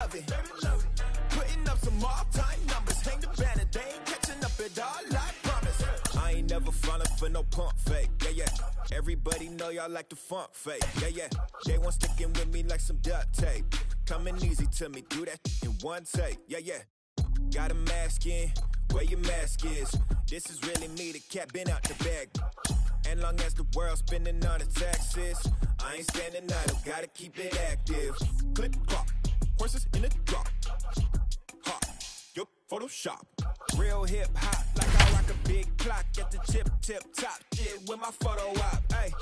love it. Putting up some all-time numbers. Hang the banner, they ain't catching up at all, I promise. I ain't never falling for no pump fake, yeah. Everybody know y'all like the funk fake, yeah. They want sticking with me like some duct tape. Coming easy to me, do that in one take, yeah. Got a mask in, where your mask is. This is really me, the cat been out the bag. And long as the world's spending on the taxes, I ain't standing idle, gotta keep it active. Click clock, horses in the drop. Hot, yup, Photoshop. Real hip hop, like I rock a big clock at the tip top. Shit with my photo op. Hey,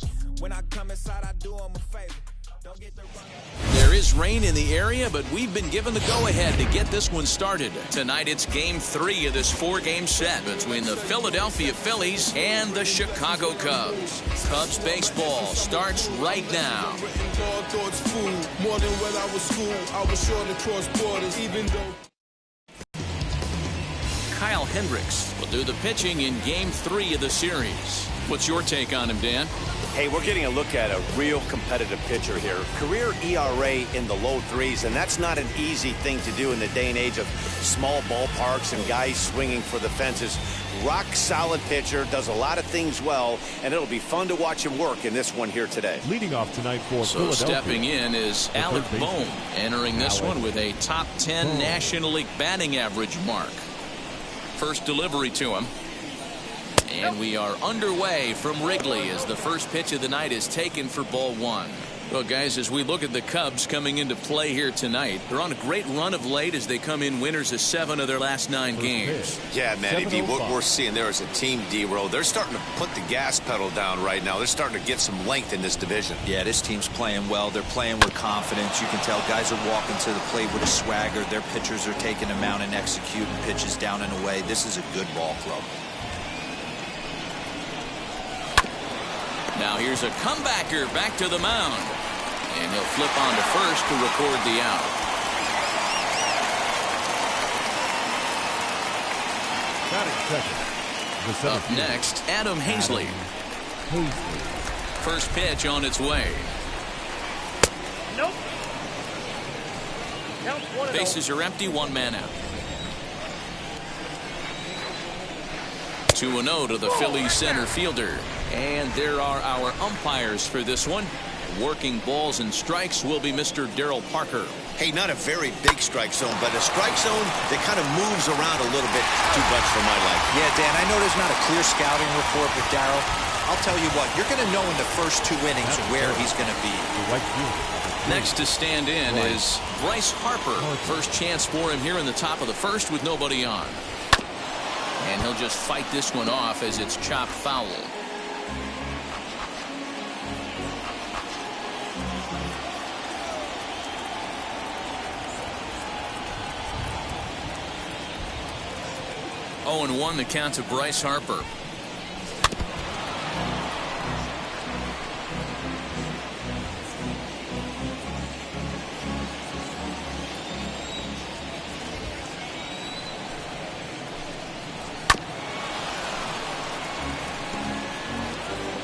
when I come inside, I do 'em a favor. Don't get the wrong. There is rain in the area, but we've been given the go-ahead to get this one started. Tonight, it's Game 3 of this 4-game set between the Philadelphia Phillies and the Chicago Cubs. Cubs baseball starts right now. More than when I was school, I was sure to cross borders, even though. Kyle Hendricks will do the pitching in Game 3 of the series. What's your take on him, Dan? Hey, we're getting a look at a real competitive pitcher here. Career ERA in the low 3s, and that's not an easy thing to do in the day and age of small ballparks and guys swinging for the fences. Rock solid pitcher, does a lot of things well, and it'll be fun to watch him work in this one here today. Leading off tonight for Philadelphia. Stepping in is Alec Bohm, entering this one with a top 10 National League batting average mark. First delivery to him. And we are underway from Wrigley as the first pitch of the night is taken for ball 1. Well, guys, as we look at the Cubs coming into play here tonight, they're on a great run of late as they come in winners of 7 of their last 9 games. Yeah, Matty B, what we're seeing there is a team, D-Row. They're starting to put the gas pedal down right now. They're starting to get some length in this division. Yeah, this team's playing well. They're playing with confidence. You can tell guys are walking to the plate with a swagger. Their pitchers are taking them out and executing pitches down and away. This is a good ball club. Now here's a comebacker back to the mound. And he'll flip on to first to record the out. Up next, Adam Hazley. First pitch on its way. Nope. Bases are empty, 1 man out. 2-0 to the Phillies center fielder. And there are our umpires for this one. Working balls and strikes will be Mr. Darryl Parker. Hey, not a very big strike zone, but a strike zone that kind of moves around a little bit too much for my liking. Yeah, Dan, I know there's not a clear scouting report with Darryl. I'll tell you what, you're going to know in the first 2 innings where he's going to be. Next to stand in is Bryce Harper. First chance for him here in the top of the first with nobody on. And he'll just fight this one off as it's chopped foul. Oh, and 1 the count to Bryce Harper.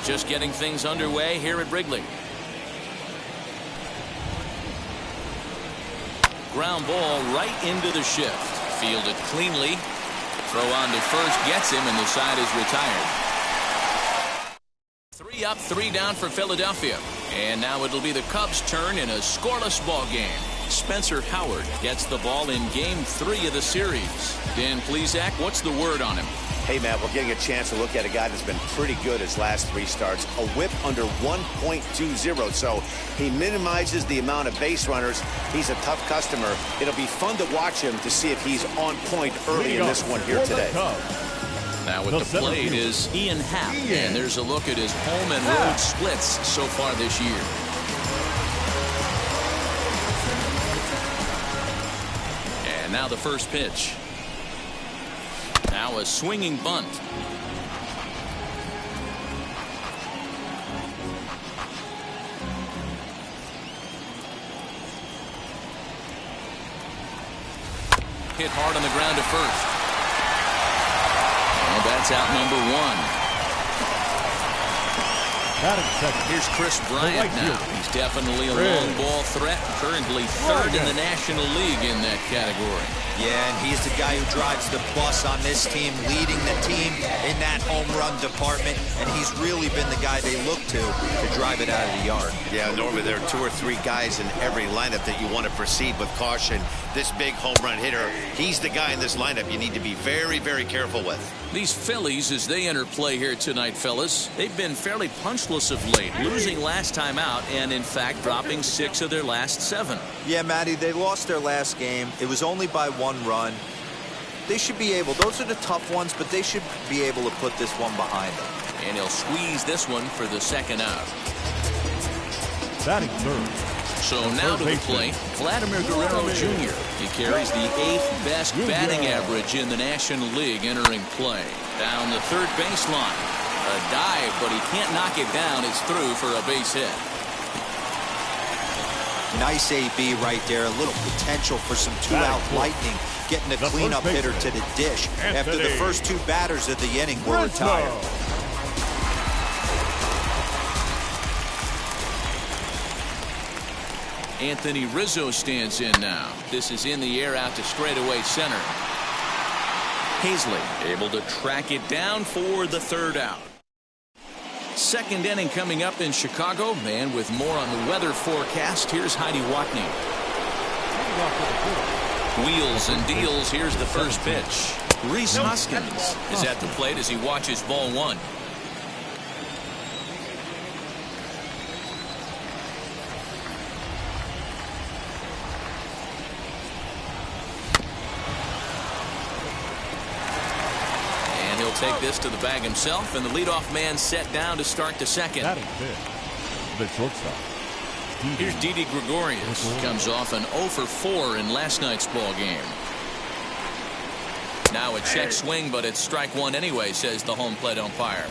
Just getting things underway here at Wrigley. Ground ball right into the shift. Fielded cleanly. Throw on to first gets him, and the side is retired. 3 up, 3 down for Philadelphia. And now it'll be the Cubs' turn in a scoreless ball game. Spencer Howard gets the ball in Game 3 of the series. Dan Plesac, what's the word on him? Hey, Matt, we're getting a chance to look at a guy that's been pretty good his last 3 starts. A whip under 1.20, so he minimizes the amount of base runners. He's a tough customer. It'll be fun to watch him to see if he's on point early in this one here today. Now at the plate is Ian Happ, and there's a look at his home and road splits so far this year. And now the first pitch. Now a swinging bunt. Hit hard on the ground to first. And that's out number 1. Here's Chris Bryant now. He's definitely a long ball threat. Currently third in the National League in that category. Yeah, and he's the guy who drives the bus on this team, leading the team in that home run department, and he's really been the guy they look to drive it out of the yard. Yeah, normally there are 2 or 3 guys in every lineup that you want to proceed with caution. This big home run hitter, he's the guy in this lineup you need to be very, very careful with. These Phillies, as they enter play here tonight, fellas, they've been fairly punchless of late, losing last time out and, in fact, dropping 6 of their last 7. Yeah, Matty, they lost their last game. It was only by 1 run. They should be able, those are the tough ones, but they should be able to put this one behind them. And he'll squeeze this one for the second out. Batting third. So now to the plate, Vladimir Guerrero Jr. He carries the 8th best batting average in the National League entering play. Down the third baseline. A dive, but he can't knock it down. It's through for a base hit. Nice AB right there. A little potential for some 2-out lightning. Getting a cleanup hitter to the dish after the first 2 batters of the inning were retired. Anthony Rizzo stands in now. This is in the air out to straightaway center. Hazley able to track it down for the 3rd out. Second inning coming up in Chicago, and with more on the weather forecast, here's Heidi Watney. Wheels and deals. Here's the first pitch. Rhys Hoskins is at the plate as he watches ball 1. Take this to the bag himself, and the leadoff man set down to start the second. The shortstop. Here's Didi Gregorius. Comes off an 0 for 4 in last night's ball game. Now a check swing, but it's strike 1 anyway, says the home plate umpire.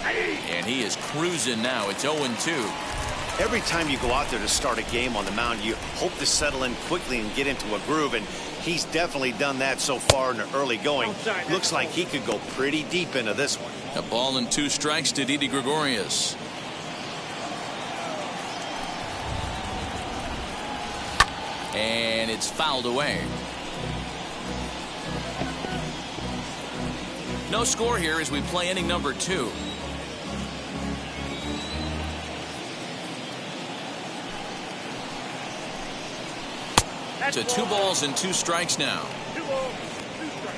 And he is cruising now. It's 0-2. Every time you go out there to start a game on the mound, you hope to settle in quickly and get into a groove, and he's definitely done that so far in the early going. Looks like he could go pretty deep into this one. A ball and 2 strikes to Didi Gregorius. And it's fouled away. No score here as we play inning number 2. To 2 balls and 2 strikes now. 2 balls, 2 strikes.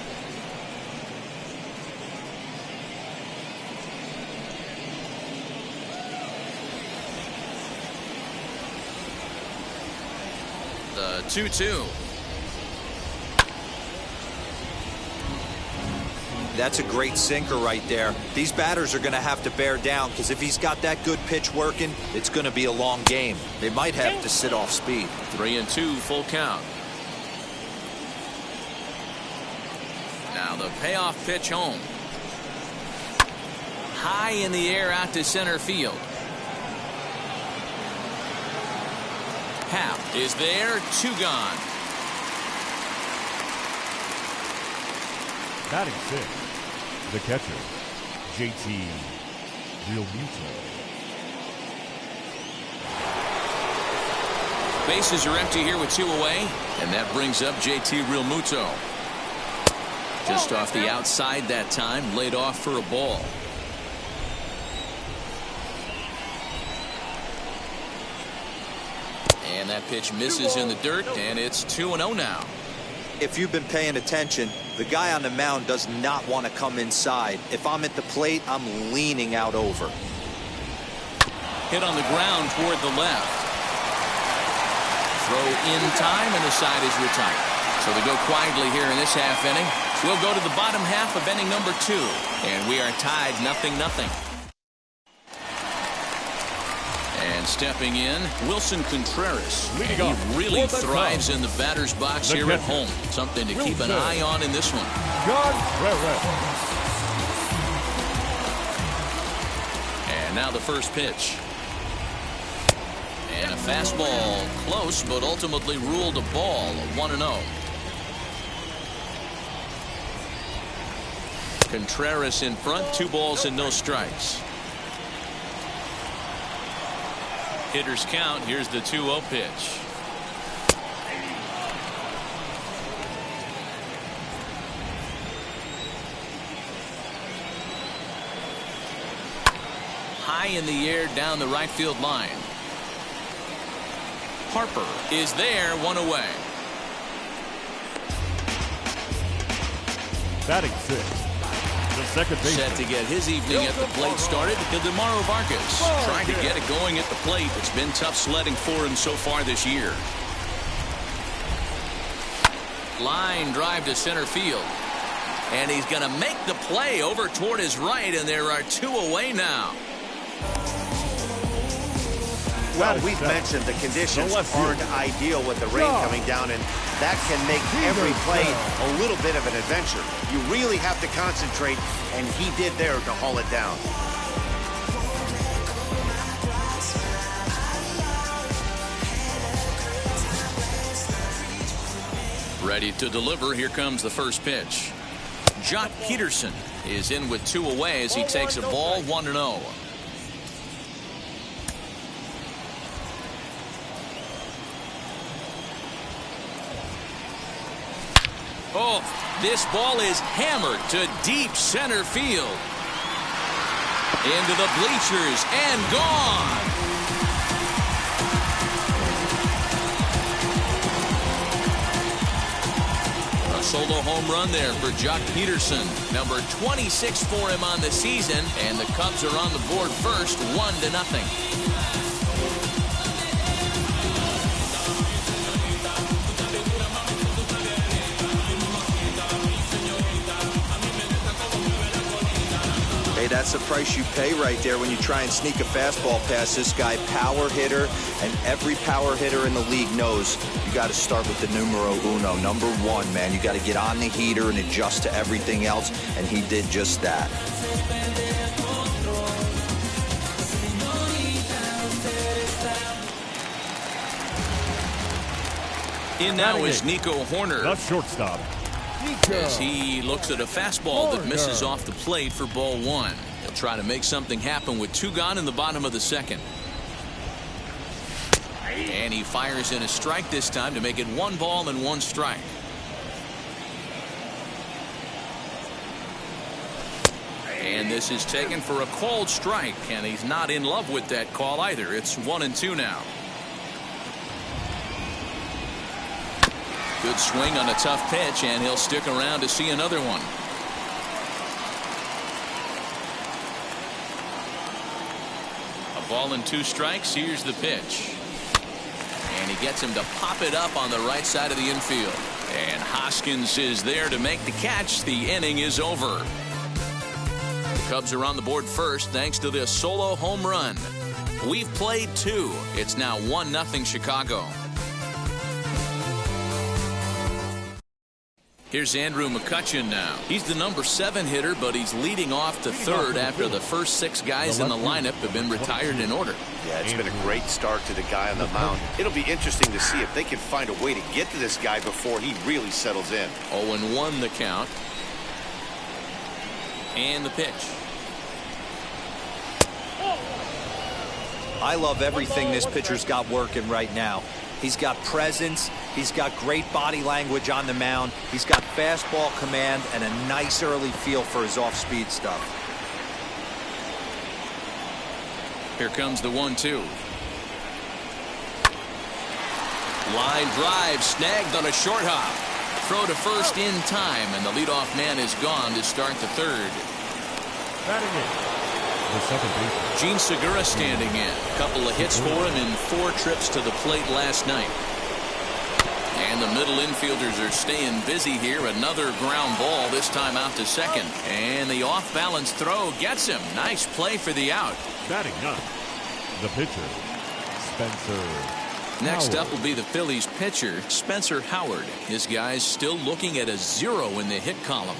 The 2-2. That's a great sinker right there. These batters are going to have to bear down, because if he's got that good pitch working, it's going to be a long game. They might have to sit off speed. 3-2, full count. Now the payoff pitch home. High in the air out to center field. Happ is there, 2 gone. Batting 6th, the catcher, JT Realmuto. Bases are empty here with 2 away, and that brings up JT Realmuto. Just off the outside that time, laid off for a ball. And that pitch misses in the dirt, and it's 2-0 now. If you've been paying attention, the guy on the mound does not want to come inside. If I'm at the plate, I'm leaning out over. Hit on the ground toward the left. Throw in time, and the side is retired. So we go quietly here in this half inning. We'll go to the bottom half of inning number 2, and we are tied 0-0. And stepping in, Wilson Contreras. He really thrives in the batter's box here at home. Something to keep an eye on in this one. And now the first pitch. And a fastball close, but ultimately ruled a ball, 1-0. Contreras in front, 2 balls and no strikes. Hitters count. Here's the 2-0 pitch. High in the air down the right field line. Harper is there, 1 away. Batting 6. The second baseman. Set to get his evening at the plate started. Demaro Vargas trying to get it going at the plate. It's been tough sledding for him so far this year. Line drive to center field. And he's going to make the play over toward his right, and there are 2 away now. Well, we've mentioned the conditions aren't ideal with the rain coming down, and that can make every play a little bit of an adventure. You really have to concentrate, and he did there to haul it down. Ready to deliver. Here comes the first pitch. Jock Peterson is in with 2 away as he takes a ball, 1-0. Oh, this ball is hammered to deep center field. Into the bleachers and gone. A solo home run there for Jock Peterson. Number 26 for him on the season. And the Cubs are on the board first, 1-0. Hey, that's the price you pay right there when you try and sneak a fastball past this guy. Power hitter, and every power hitter in the league knows you got to start with the numero uno, number 1, man. You got to get on the heater and adjust to everything else, and he did just that. In now is Nico Horner. The shortstop. As he looks at a fastball that misses off the plate for ball 1. He'll try to make something happen with 2 gone in the bottom of the second. And he fires in a strike this time to make it 1 ball and 1 strike. And this is taken for a called strike, and he's not in love with that call either. It's 1-2 now. Good swing on a tough pitch, and he'll stick around to see another one. A ball and 2 strikes. Here's the pitch. And he gets him to pop it up on the right side of the infield. And Hoskins is there to make the catch. The inning is over. The Cubs are on the board first thanks to this solo home run. We've played 2. It's now 1-0 Chicago. Here's Andrew McCutchen now. He's the number 7 hitter, but he's leading off to third after the first 6 guys in the lineup have been retired in order. Yeah, it's been a great start to the guy on the mound. It'll be interesting to see if they can find a way to get to this guy before he really settles in. 0-1 the count. And the pitch. I love everything this pitcher's got working right now. He's got presence. He's got great body language on the mound. He's got fastball command and a nice early feel for his off-speed stuff. Here comes the 1-2. Line drive snagged on a short hop. Throw to first in time, and the leadoff man is gone to start the third. Batting in. The second baseman. Gene Segura standing in. A couple of hits for him in 4 trips to the plate last night. And the middle infielders are staying busy here. Another ground ball, this time out to second. And the off-balance throw gets him. Nice play for the out. Batting 9. The pitcher, Spencer. Next Howard. up will be the Phillies pitcher, Spencer Howard. His guys still looking at a 0 in the hit column.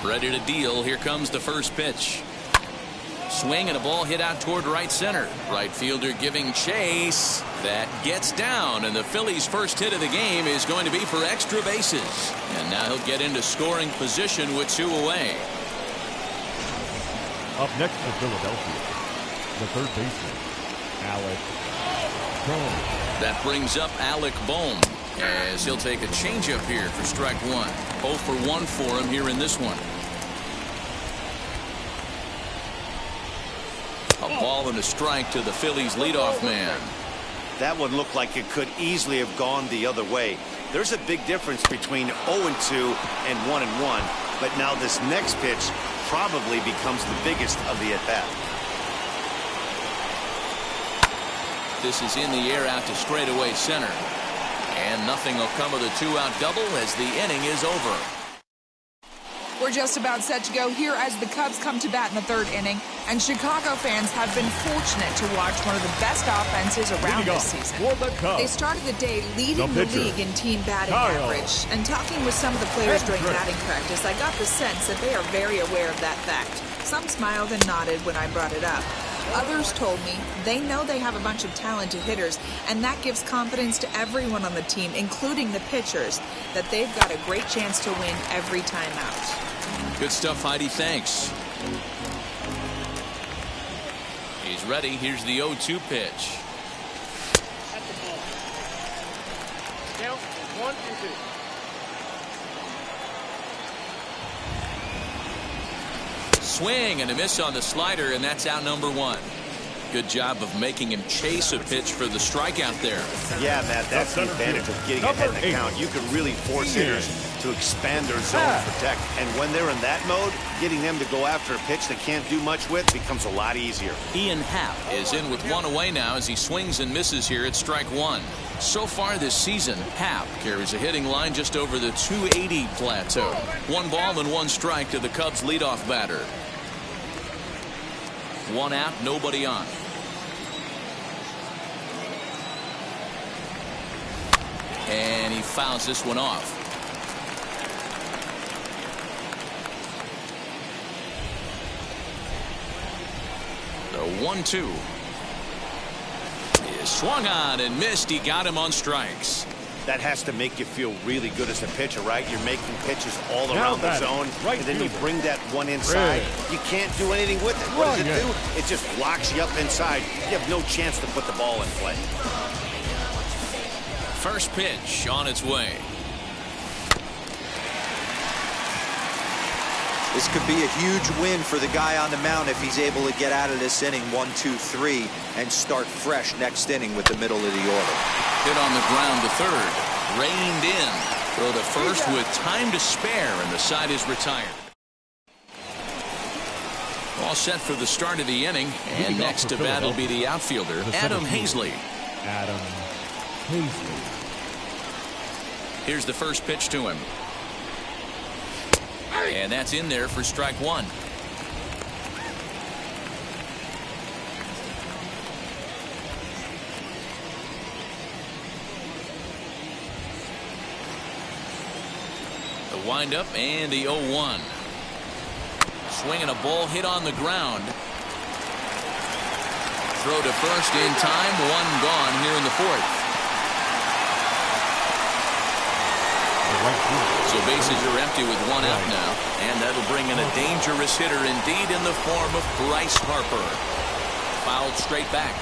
Ready to deal. Here comes the first pitch. Swing and a ball hit out toward right center. Right fielder giving chase. That gets down, and the Phillies' first hit of the game is going to be for extra bases. And now he'll get into scoring position with 2 away. Up next for Philadelphia, the third baseman, Alec Bohm. That brings up Alec Bohm, as he'll take a changeup here for strike 1. 0 for 1 for him here in this one. A ball and a strike to the Phillies leadoff man. That one looked like it could easily have gone the other way. There's a big difference between 0-2 and 1-1, but now this next pitch probably becomes the biggest of the at-bat. This is in the air out to straightaway center. And nothing will come of the 2-out double as the inning is over. We're just about set to go here as the Cubs come to bat in the 3rd inning, and Chicago fans have been fortunate to watch one of the best offenses around this season. They started the day leading the league in team batting average, and talking with some of the players during batting practice, I got the sense that they are very aware of that fact. Some smiled and nodded when I brought it up. Others told me they know they have a bunch of talented hitters, and that gives confidence to everyone on the team, including the pitchers, that they've got a great chance to win every time out. Good stuff, Heidi. Thanks. He's ready. Here's the 0-2 pitch. At the ball. Count 1 and 2. Swing and a miss on the slider, and that's out number 1. Good job of making him chase a pitch for the strikeout there. Yeah, Matt, that's the advantage of getting ahead in the count. You can really force hitters to expand their zone and protect. And when they're in that mode, getting them to go after a pitch they can't do much with becomes a lot easier. Ian Happ is in with 1 away now as he swings and misses here at strike 1. So far this season, Happ carries a hitting line just over the 280 plateau. 1 ball and 1 strike to the Cubs leadoff batter. 1 out, nobody on. And he fouls this one off. The 1-2 is swung on and missed. He got him on strikes. That has to make you feel really good as a pitcher, right? You're making pitches all around the zone, and then you bring that one inside. You can't do anything with it. What does it do? It just locks you up inside. You have no chance to put the ball in play. First pitch on its way. This could be a huge win for the guy on the mound if he's able to get out of this inning 1-2-3 and start fresh next inning with the middle of the order. Hit on the ground to third. Reined in. Throw to first with time to spare, and the side is retired. All set for the start of the inning, and next to bat will be the outfielder, Adam Hazley. Adam Hazley. Here's the first pitch to him. And that's in there for strike 1. The windup and the 0-1. Swinging a ball hit on the ground. Throw to first in time. 1 gone here in the 4th. So bases are empty with 1 out now, and that'll bring in a dangerous hitter indeed in the form of Bryce Harper. Fouled straight back.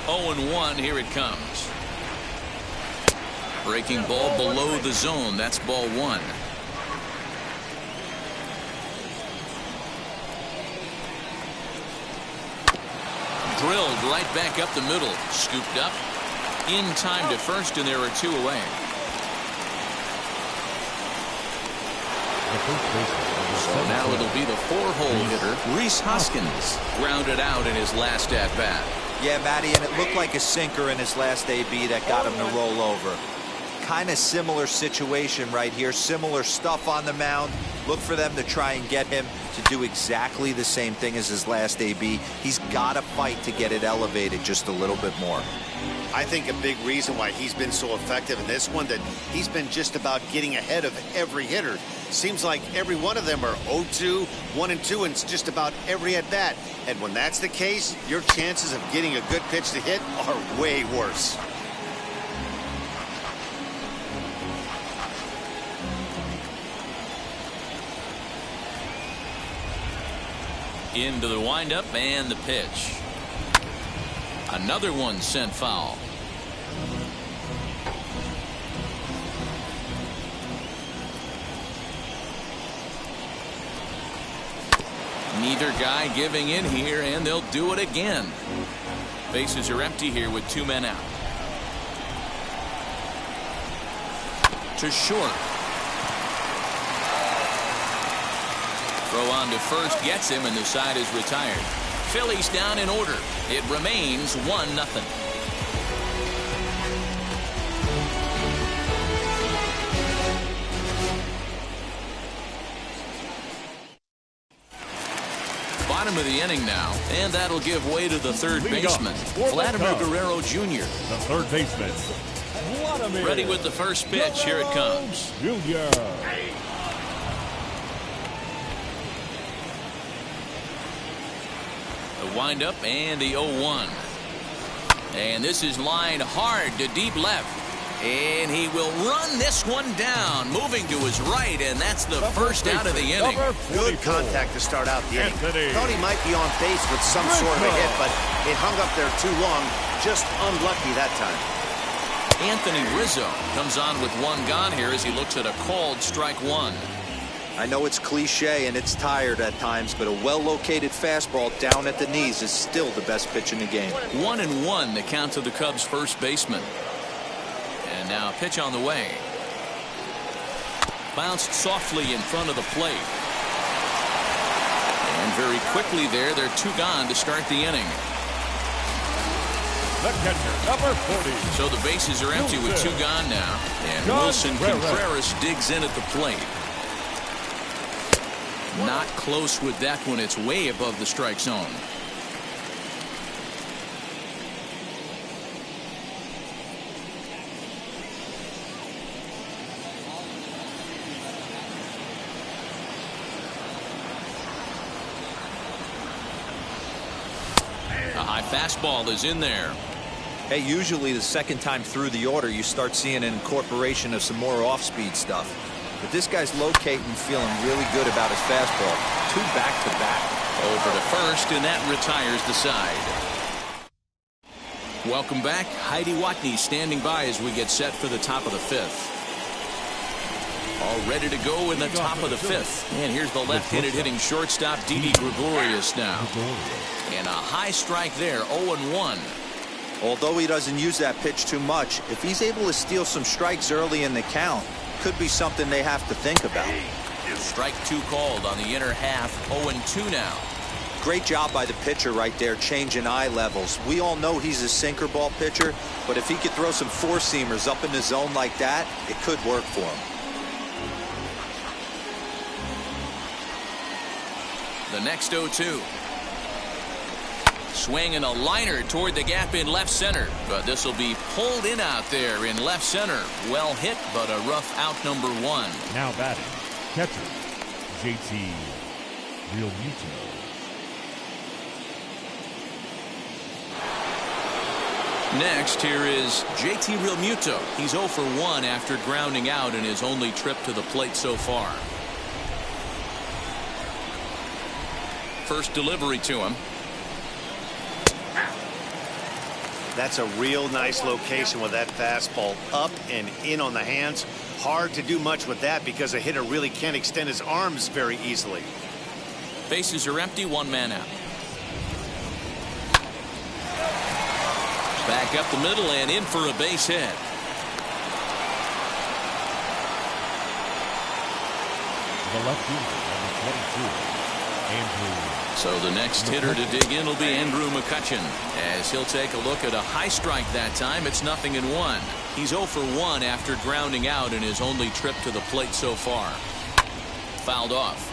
0-1, here it comes. Breaking ball below the zone. That's ball 1. Drilled right back up the middle. Scooped up. In time to first, and there are 2 away. So now it'll be the 4-hole hitter, Rhys Hoskins, grounded out in his last at-bat. Yeah, Matty, and it looked like a sinker in his last AB that got him to roll over. Kind of similar situation right here. Similar stuff on the mound. Look for them to try and get him to do exactly the same thing as his last AB. He's got to fight to get it elevated just a little bit more. I think a big reason why he's been so effective in this one, that he's been just about getting ahead of every hitter. Seems like every one of them are 0-2, 1-2, and it's just about every at bat. And when that's the case, your chances of getting a good pitch to hit are way worse. Into the windup and the pitch. Another one sent foul. Neither guy giving in here, and they'll do it again. Bases are empty here with 2 men out. To short. Throw on to first gets him, and the side is retired. Phillies down in order. It remains 1-0. Bottom of the inning now, and that'll give way to the third baseman, Vladimir Guerrero Jr. The third baseman, Vladimir. Ready with the first pitch. Here it comes. Jr. The windup and the 0-1. And this is lined hard to deep left. And he will run this one down, moving to his right, and that's the first out of the inning. Good contact to start out the inning. Thought he might be on base with some sort of a hit, but it hung up there too long. Just unlucky that time. Anthony Rizzo comes on with 1 gone here as he looks at a called strike 1. I know it's cliche and it's tired at times, but a well-located fastball down at the knees is still the best pitch in the game. 1-1 the count to the Cubs first baseman. And now a pitch on the way. Bounced softly in front of the plate. And very quickly they're 2 gone to start the inning. The catcher, number 40. So the bases are empty with 2 gone now. And Wilson Contreras digs in at the plate. Not close with that one. It's way above the strike zone. A high fastball is in there. Hey, usually the second time through the order you start seeing an incorporation of some more off-speed stuff. But this guy's locating, feeling really good about his fastball. 2 back-to-back. Over to first, and that retires the side. Welcome back. Heidi Watney standing by as we get set for the top of the 5th. All ready to go in the top of the 5th. And here's the left-handed hitting shortstop, Didi Gregorius now. And a high strike there, 0-1. Although he doesn't use that pitch too much, if he's able to steal some strikes early in the count, could be something they have to think about. Strike 2 called on the inner half. 0-2 now. Great job by the pitcher right there, changing eye levels. We all know he's a sinker ball pitcher, but if he could throw some 4-seamers up in the zone like that, it could work for him. The next 0-2. Swing and a liner toward the gap in left center, but this will be pulled in out there in left center. Well hit, but a rough out, number 1. Now batting, catcher, JT Realmuto. Next, here is JT Realmuto. He's 0 for 1 after grounding out in his only trip to the plate so far. First delivery to him. That's a real nice location with that fastball up and in on the hands. Hard to do much with that because a hitter really can't extend his arms very easily. Bases are empty, 1 man out. Back up the middle and in for a base hit. The left fielder, number 22, Andrew. So the next hitter to dig in will be Andrew McCutchen, as he'll take a look at a high strike that time. It's 0-1. He's 0 for 1 after grounding out in his only trip to the plate so far. Fouled off.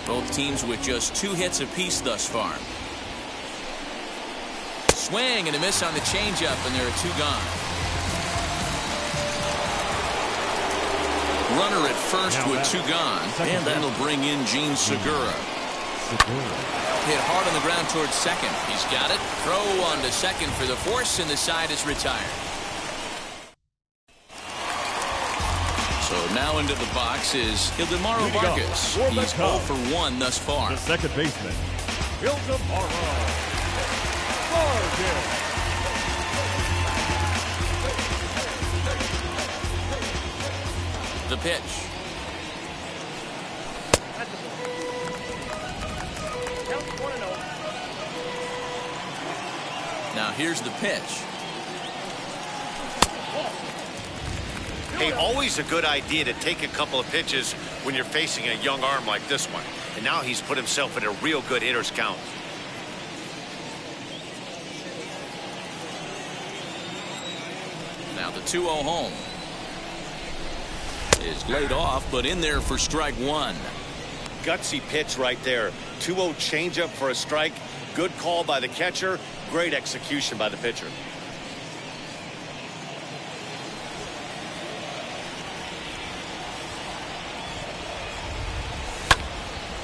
Both teams with just 2 hits apiece thus far. swing and a miss on the changeup, and there are 2 gone. Runner at first with 2 gone, and that'll bring in Gene Segura. Hit hard on the ground towards second. He's got it. Throw on to second for the force, and the side is retired. So now into the box is Ildemaro Vargas. He's 0 for 1 thus far. The second baseman, Ildemaro Vargas. The pitch. Now here's the pitch. Hey, always a good idea to take a couple of pitches when you're facing a young arm like this one. And now he's put himself in a real good hitter's count. Now the 2-0 home is laid off, but in there for strike 1. Gutsy pitch right there. 2-0 changeup for a strike. Good call by the catcher. Great execution by the pitcher.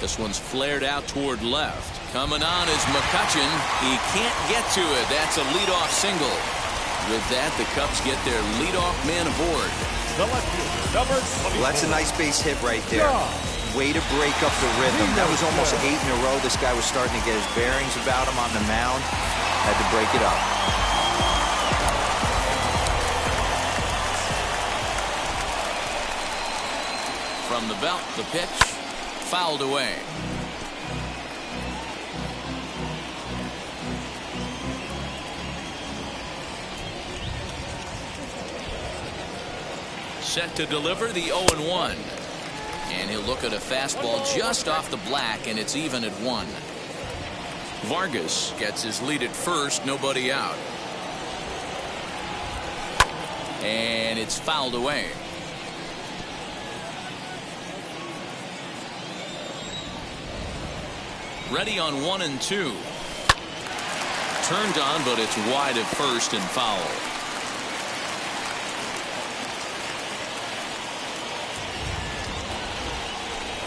This one's flared out toward left. Coming on is McCutchen. He can't get to it. That's a leadoff single. With that, the Cubs get their leadoff man aboard. Well, that's a nice base hit right there. Way to break up the rhythm. That was almost 8 in a row. This guy was starting to get his bearings about him on the mound. Had to break it up. From the belt, the pitch. Fouled away. Set to deliver the 0-1. And he'll look at a fastball just off the black, and it's even at 1. Vargas gets his lead at first, nobody out. And it's fouled away. Ready on 1 and 2. Turned on, but it's wide at first and foul.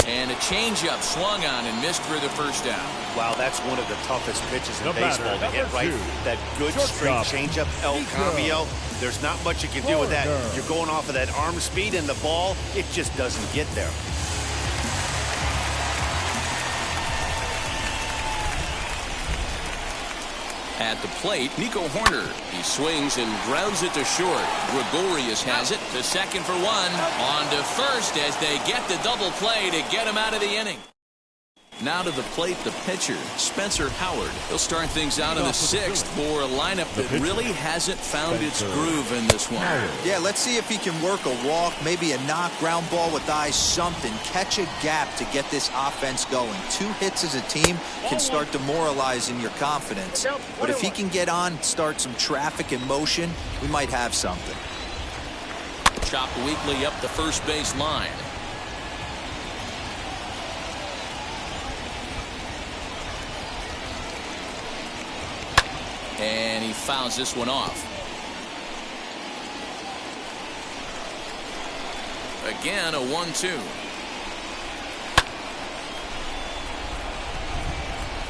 And a changeup swung on and missed for the first down. Wow, that's one of the toughest pitches in baseball to hit, right? That good straight changeup, El Cambio. There's not much you can do with that. You're going off of that arm speed, and the ball, it just doesn't get there. At the plate, Nico Horner. He swings and grounds it to short. Gregorius has it to second for 1. On to first as they get the double play to get him out of the inning. Now to the plate, the pitcher, Spencer Howard. He'll start things out in the 6th for a lineup that really hasn't found its groove in this one. Yeah, let's see if he can work a walk, maybe a knock, ground ball with eyes, something. Catch a gap to get this offense going. 2 hits as a team can start demoralizing your confidence. But if he can get on, start some traffic in motion, we might have something. Chopped weakly up the first base line. And he fouls this one off. Again, a 1-2.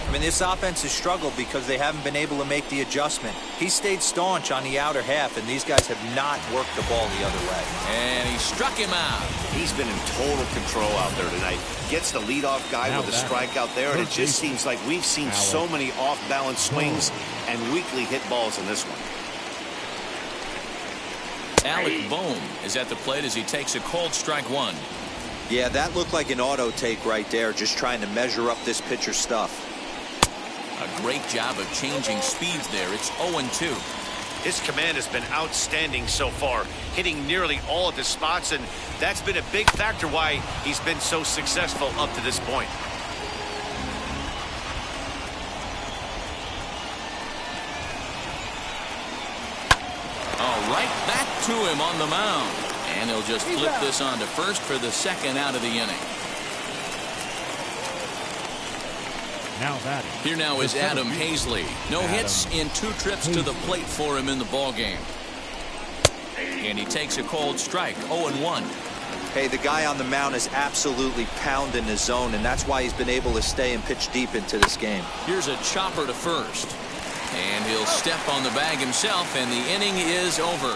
I mean, this offense has struggled because they haven't been able to make the adjustment. He stayed staunch on the outer half, and these guys have not worked the ball the other way. And he struck him out. He's been in total control out there tonight. Gets the leadoff guy with a strikeout there, and it just seems like we've seen so many off-balance swings and weakly hit balls in this one. Alec Bohm is at the plate as he takes a cold strike 1. Yeah, that looked like an auto take right there, just trying to measure up this pitcher's stuff. A great job of changing speeds there. It's 0-2. His command has been outstanding so far, hitting nearly all of his spots, and that's been a big factor why he's been so successful up to this point. All right, back to him on the mound. And he'll just flip this on to first for the 2nd out of the inning. Now batting. Here now is Adam Hazley. No hits in 2 trips to the plate for him in the ball game. And he takes a cold strike, 0-1. Hey, the guy on the mound is absolutely pounding the zone, and that's why he's been able to stay and pitch deep into this game. Here's a chopper to first. And he'll step on the bag himself, and the inning is over.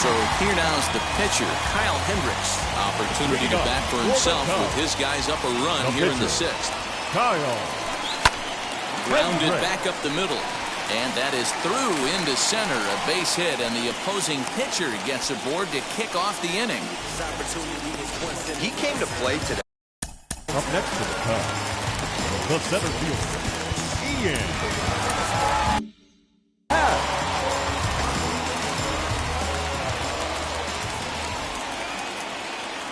So here now is the pitcher, Kyle Hendricks. Opportunity to bat for himself with his guys up a run here in the 6th. Kyle. Grounded back up the middle. And that is through into center, a base hit, and the opposing pitcher gets aboard to kick off the inning. He came to play today. Up next to the Cubs, the center fielder, Ian.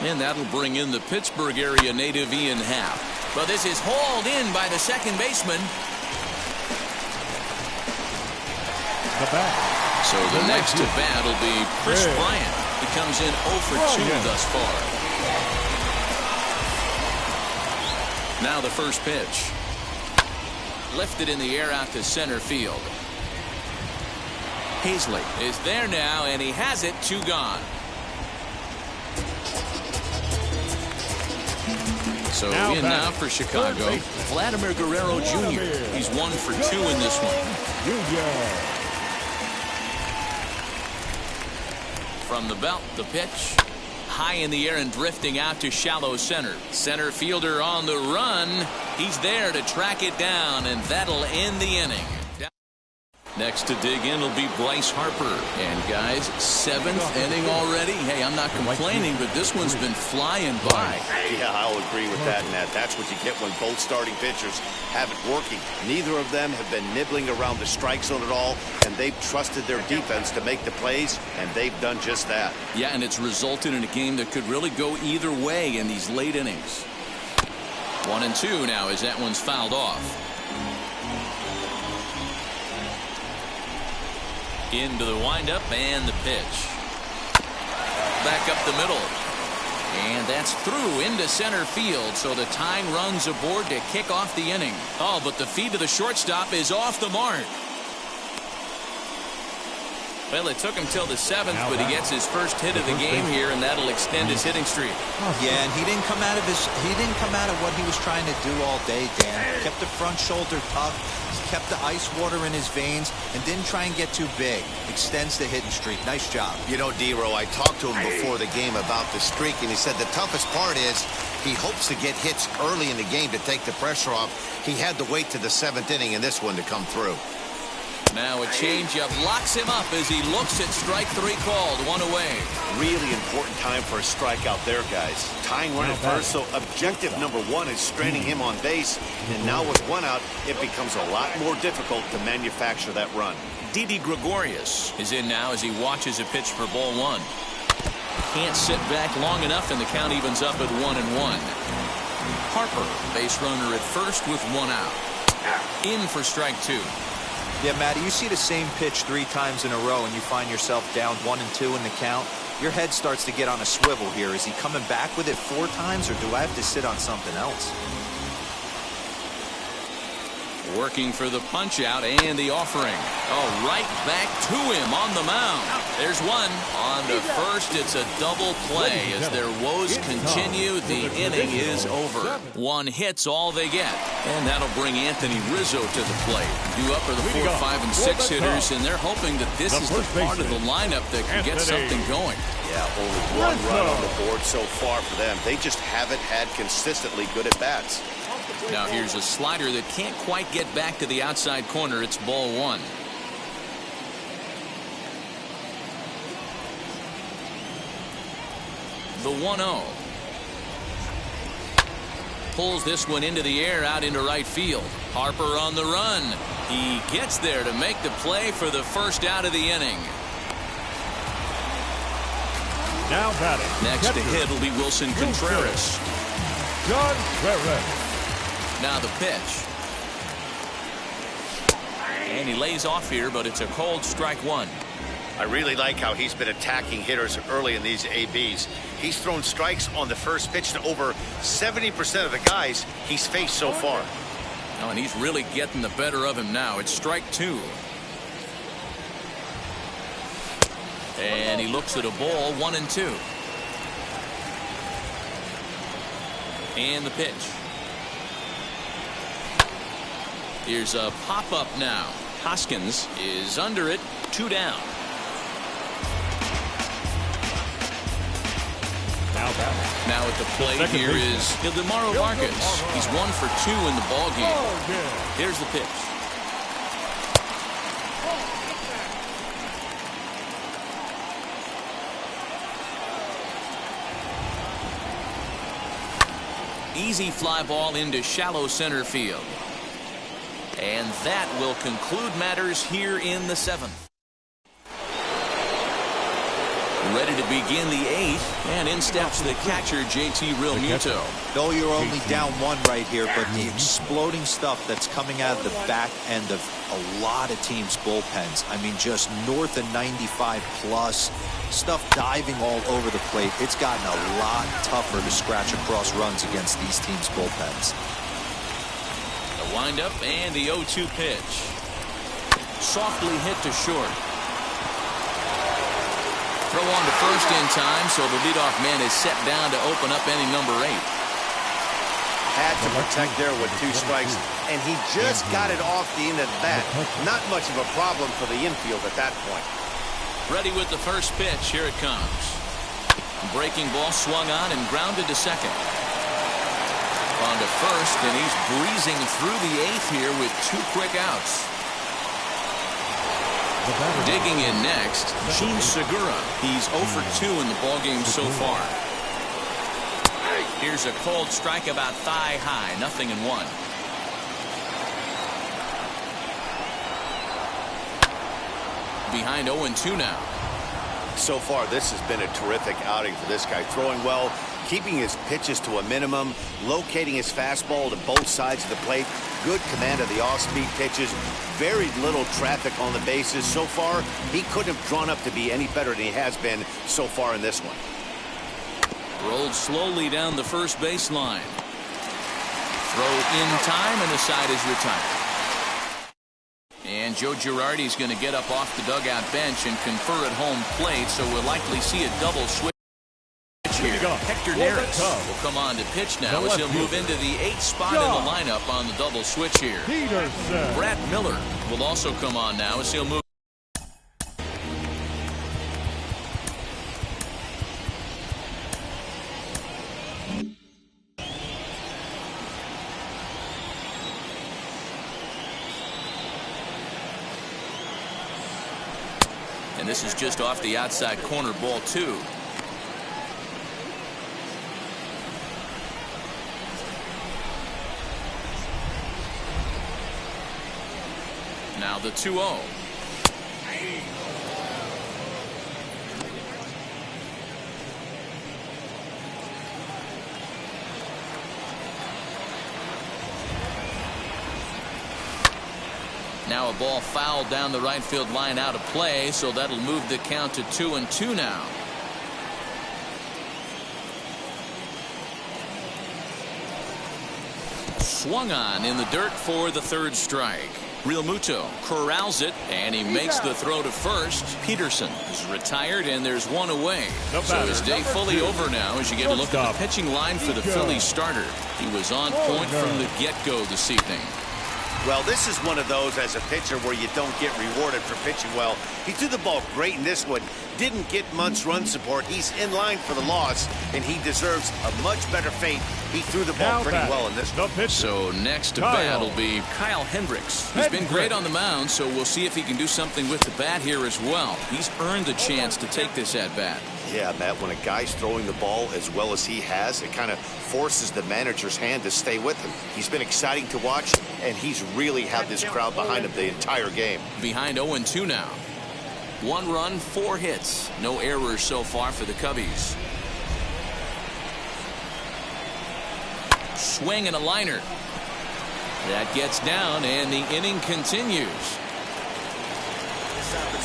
And that'll bring in the Pittsburgh area native Ian Happ. But this is hauled in by the second baseman. So the next to bat will be Chris Bryant. He comes in 0 for 2 thus far. Now the first pitch. Lifted in the air out to center field. Hazley is there now, and he has it, 2 gone. So in now for Chicago, Vladimir Guerrero Jr. He's 1 for 2 in this one. From the belt, the pitch. High in the air and drifting out to shallow center. Center fielder on the run. He's there to track it down, and that'll end the inning. Next to dig in will be Bryce Harper. And guys, 7th inning already. Hey, I'm not complaining, but this one's been flying by. Yeah, I'll agree with that, Ned. That's what you get when both starting pitchers have it working. Neither of them have been nibbling around the strike zone at all, and they've trusted their defense to make the plays, and they've done just that. Yeah, and it's resulted in a game that could really go either way in these late innings. 1-2 now as that one's fouled off. Into the windup and the pitch. Back up the middle. And that's through into center field, so the tying run's aboard to kick off the inning. Oh, but the feed to the shortstop is off the mark. Well, it took him till the 7th, but he gets his first hit of the game here, and that'll extend his hitting streak. Yeah, and he didn't come out of what he was trying to do all day, Dan. Kept the front shoulder up, kept the ice water in his veins, and didn't try and get too big. Extends the hitting streak. Nice job. You know, D-Row, I talked to him before the game about the streak, and he said the toughest part is he hopes to get hits early in the game to take the pressure off. He had to wait to the 7th inning in this one to come through. Now a changeup locks him up as he looks at strike 3 called, 1 away. Really important time for a strikeout there, guys. Tying run at first, so objective number 1 is straining him on base. And now with 1 out, it becomes a lot more difficult to manufacture that run. Didi Gregorius is in now as he watches a pitch for ball 1. Can't sit back long enough, and the count evens up at 1-1. Harper, base runner at first with 1 out. In for strike 2. Yeah, Matty, you see the same pitch 3 times in a row and you find yourself down 1-2 in the count. Your head starts to get on a swivel here. Is he coming back with it 4 times, or do I have to sit on something else? Working for the punch out and the offering. Oh, right back to him on the mound. There's 1. On to first, it's a double play. As their woes continue, the inning is over. 1 hit's all they get. And that'll bring Anthony Rizzo to the plate. Due up are the 4, 5, and 6 hitters, and they're hoping that this is the part of the lineup that can get something going. Yeah, only 1 run on the board so far for them. They just haven't had consistently good at-bats. Now here's a slider that can't quite get back to the outside corner. It's ball 1. The 1-0. Pulls this one into the air out into right field. Harper on the run. He gets there to make the play for the first out of the inning. Now batting. Next to hit will be Wilson Contreras. Now the pitch. And he lays off here, but it's a cold strike 1. I really like how he's been attacking hitters early in these ABs. He's thrown strikes on the first pitch to over 70% of the guys he's faced so far. Oh, and he's really getting the better of him now. It's strike 2. And he looks at a ball, 1-2. And the pitch. Here's a pop-up now. Hoskins is under it, 2 down. Now at the plate here is Ildemaro Vargas. He's 1 for 2 in the ball game. Here's the pitch. Easy fly ball into shallow center field. And that will conclude matters here in the 7th. Ready to begin the 8th, and in steps the catcher, JT Realmuto. No, you're only down 1 right here, but the exploding stuff that's coming out of the back end of a lot of teams' bullpens. I mean, just north of 95 plus, stuff diving all over the plate. It's gotten a lot tougher to scratch across runs against these teams' bullpens. The windup and the 0-2 pitch. Softly hit to short. Throw on to first in time, so the leadoff man is set down to open up inning number 8. Had to protect there with 2 strikes, and he just got it off the end of the bat. Not much of a problem for the infield at that point. Ready with the first pitch. Here it comes. Breaking ball swung on and grounded to second. On to first, and he's breezing through the 8th here with 2 quick outs. Digging in next, Sheen Segura. He's 0 for 2 in the ballgame so far. Here's a cold strike about thigh high, 0-1. Behind 0-2 now. So far, this has been a terrific outing for this guy. Throwing well, keeping his pitches to a minimum, locating his fastball to both sides of the plate. Good command of the off-speed pitches. Very little traffic on the bases. So far, he couldn't have drawn up to be any better than he has been so far in this one. Rolled slowly down the first baseline. Throw in time, and the side is retired. And Joe Girardi's going to get up off the dugout bench and confer at home plate, so we'll likely see a double switch here. Hector Neris will come on to pitch now as he'll move into the 8th spot in the lineup on the double switch here. Brad Miller will also come on now as he'll move. And this is just off the outside corner, ball 2. Now the 2-0. Now a ball fouled down the right field line out of play, so that'll move the count to 2-2 now. Swung on in the dirt for the 3rd strike. Realmuto corrals it, and he makes the throw to first. Peterson is retired, and there's 1 away. So his day fully over now as you get a look at the pitching line for the Phillies starter. He was on point from the get-go this evening. Well, this is one of those as a pitcher where you don't get rewarded for pitching well. He threw the ball great in this one. Didn't get much run support. He's in line for the loss, and he deserves a much better fate. He threw the ball pretty well in this one. So next to bat will be Kyle Hendricks. He's been great on the mound, so we'll see if he can do something with the bat here as well. He's earned the chance to take this at bat. Yeah, Matt, when a guy's throwing the ball as well as he has, it kind of forces the manager's hand to stay with him. He's been exciting to watch, and he's really had this crowd behind him the entire game. Behind 0-2 now. 1 run, 4 hits. No errors so far for the Cubbies. Swing and a liner. That gets down, and the inning continues.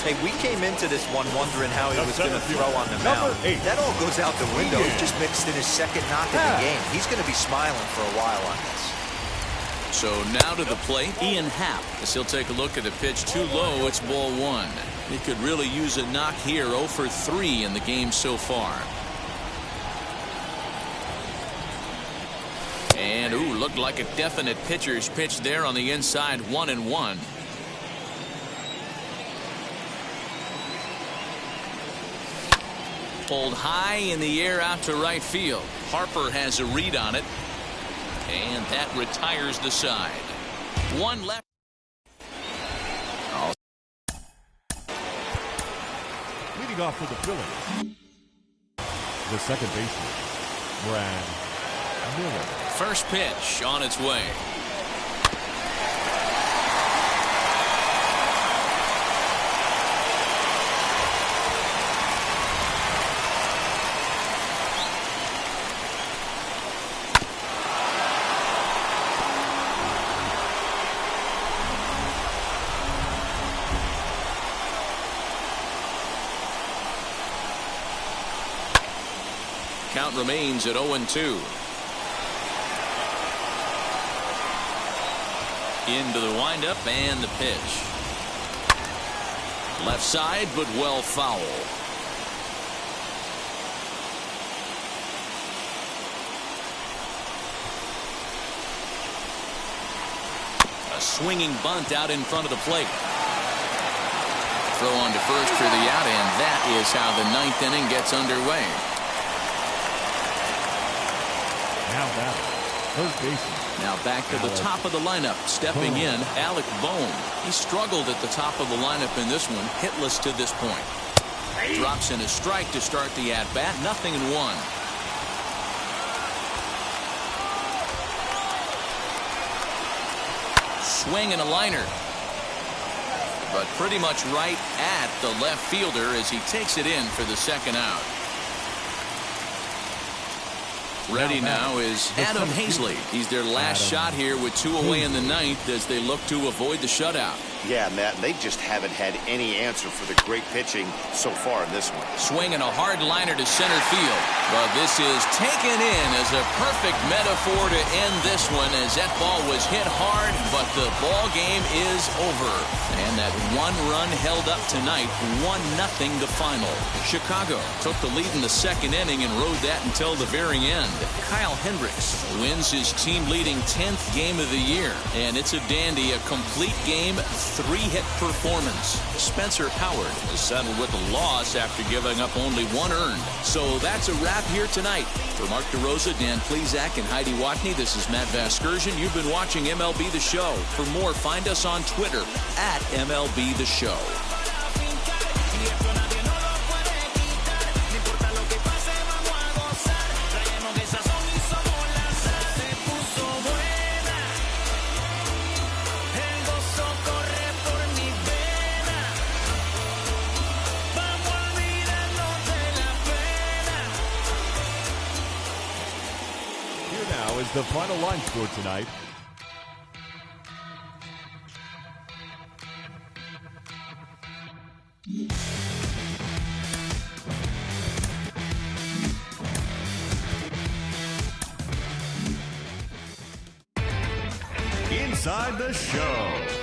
Hey, we came into this one wondering how he was going to throw on the mound. That all goes out the window. He just mixed in his second knock of the game. He's going to be smiling for a while on this. So now to the plate, Ian Happ, as he'll take a look at a pitch too low. It's ball one. He could really use a knock here. 0 for 3 in the game so far. And looked like a definite pitcher's pitch there on the inside. 1-1. Pulled high in the air out to right field. Harper has a read on it. And that retires the side. One left. Leading off for the Phillies, the second baseman, Brad Miller. First pitch on its way. Count remains at 0-2. Into the windup and the pitch. Left side, but well foul. A swinging bunt out in front of the plate. Throw on to first for the out, and that is how the ninth inning gets underway. Now back, third baseman. Now back to the top of the lineup. Stepping in, Alec Bohm. He struggled at the top of the lineup in this one. Hitless to this point. Drops in a strike to start the at-bat. 0-1. Swing and a liner. But pretty much right at the left fielder as he takes it in for the second out. Ready now is Adam Hazley. He's their last shot here with 2 away in the ninth as they look to avoid the shutout. Yeah, Matt, they just haven't had any answer for the great pitching so far in this one. Swinging a hard liner to center field. But this is taken in as a perfect metaphor to end this one as that ball was hit hard, but the ball game is over. And that one run held up tonight, 1-0 the final. Chicago took the lead in the second inning and rode that until the very end. Kyle Hendricks wins his team-leading 10th game of the year. And it's a dandy, a complete game, 3-hit performance. Spencer Howard is settled with a loss after giving up only 1 earned. So that's a wrap here tonight. For Mark DeRosa, Dan Plezak, and Heidi Watney, this is Matt Vasgersian. You've been watching MLB The Show. For more, find us on Twitter at MLB The Show. Is the final line score tonight. Inside the Show.